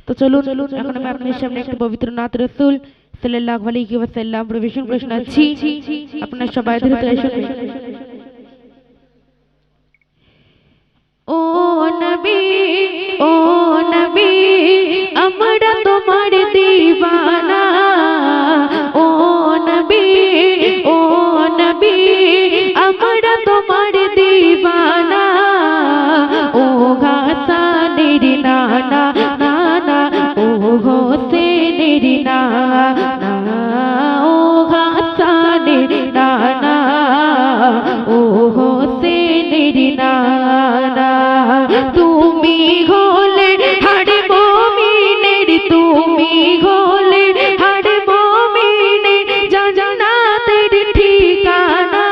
तो चलो এখন আমি আপনাদের সামনে একটা পবিত্র নাত রাসূল সাল্লাল্লাহু আলাইহি ওয়াসাল্লাম পরিবেশন করে শোনাচ্ছি। আপনারা সবাই ধরে শুনুন। ও নবী আমরা তোমার দিওয়ানা। ও নবী আমরা তোমার দিওয়ানা। ও হাসানের নানা নানা ও হোসেনের নানা। ও হাসানের নানা ও হোসেনের নানা। তুমি হলে হাড় মুমিনের, তুমি হলে হাড় মুমিনের জান্নাতের ঠিকানা।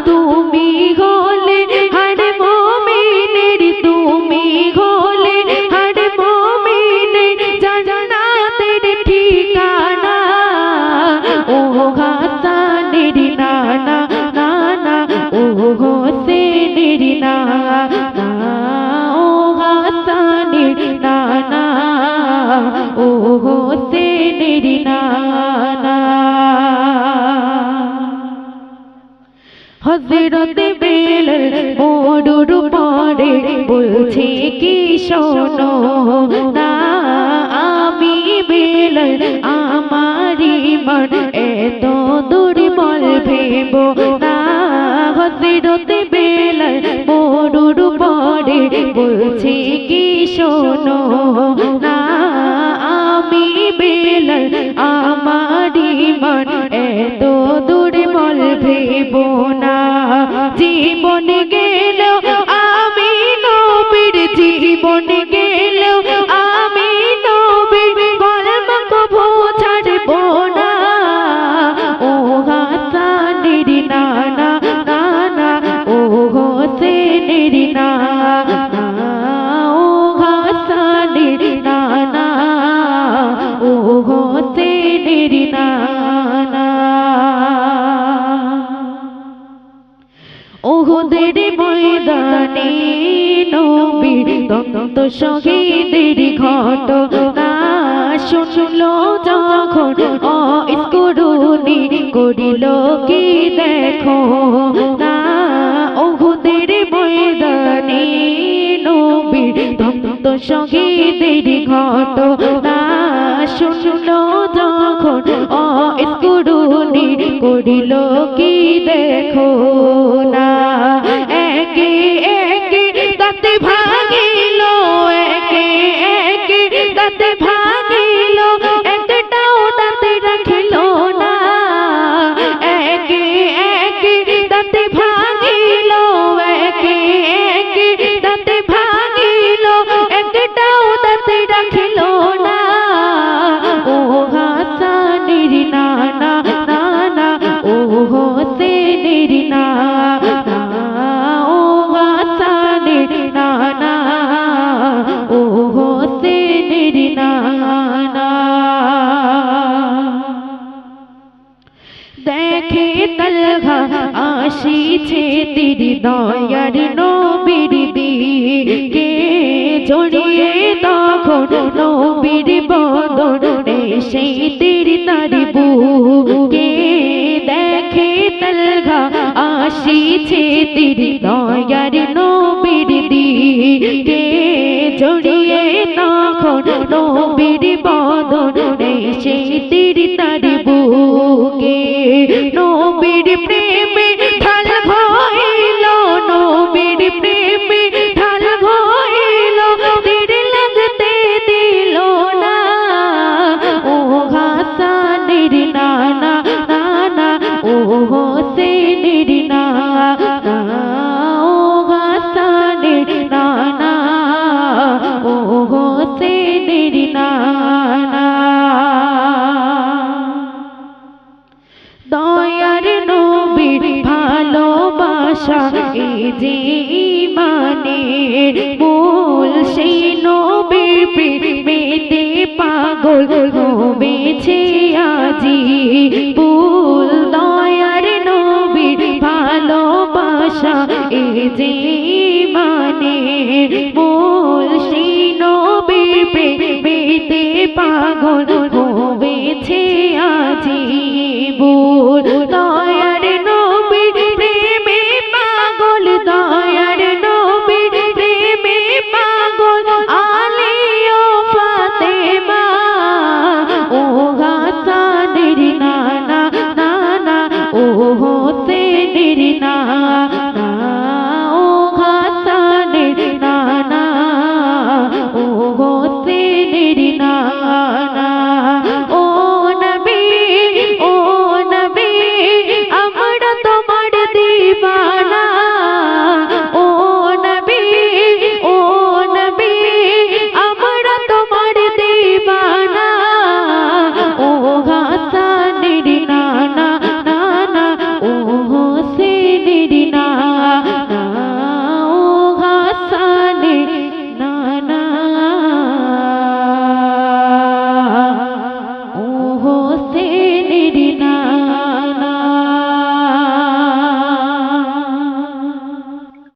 তুমি হলে হাড় মুমিনের, তুমি হলে হাড় মুমিনের জান্নাতের ঠিকানা। ও হাসানের নানা নানা ও হোসেনের নানা। ও হাসানের নানা ও হোসেনের নানা। হযরত বেলাল মোড়ুর পরে বলছে কি শোনো না। আমি বেলাল আমার ঈমান এত দুর্বল ভেবো না। হযরত বেলাল মোড়ুর পরে বলছে কি শোনো না। আমি বেলাল আমার ঈমান এত দুর্বল ভেবো না। জীবন গেল আমি নবীর, জীবন গেল আমি নবীর কলম কবু ছাড়বো না। ও হাসানের নানা নানা ও হোসেনের নানা। ও হাসানের নানা ও হোসেনের নানা। ওহুদের ময়দানে নবীর দন্ত শহীদের ঘটনা শুনলো যখন অস্কুরুনি করিল কি দেখো না। ওহুদের ময়দানে নবীর দন্ত শহীদের ঘটনা শুনলো যখন অস্কুরুনি করিল কি দেখো না। একে একে দাঁতে ভাঙিল, একে একে দাঁতে ভাঙিল, একটাও দাঁতে রাখিল না। একে একে দাঁতে ভাঙিল, একে একে দাঁতে ভাঙিল, একটাও দাঁতে রাখিল না। ও হাসানের নানা নানা ও হোসেনের নানা। ও হাসানের নানা ও হোসেনের নানা। দেখে তালহা আসিছে তীর দয়ার নবীর দিকে জড়িয়ে তখন নবীর বদনে সেই তীর তার বুকে। দেখে তালহা আসিছে তীর দয়ার নবীর দিকে জড়িয়ে তখন নবীর বদনে সেই তীর তার বুকে। নবীর প্রেমে ঢাল হইল, নবীর প্রেমে ঢাল হইল, তীর লাগতে দিল না। ও হাসানের নানা নানা ও হোসেনের নানা। ও হাসানের নানা ও হোসেনের নানা। দয়ার নবীর ভালোবাসা এই যে ঈমানের মূল, সেই নবীর প্রেমেতে পাগল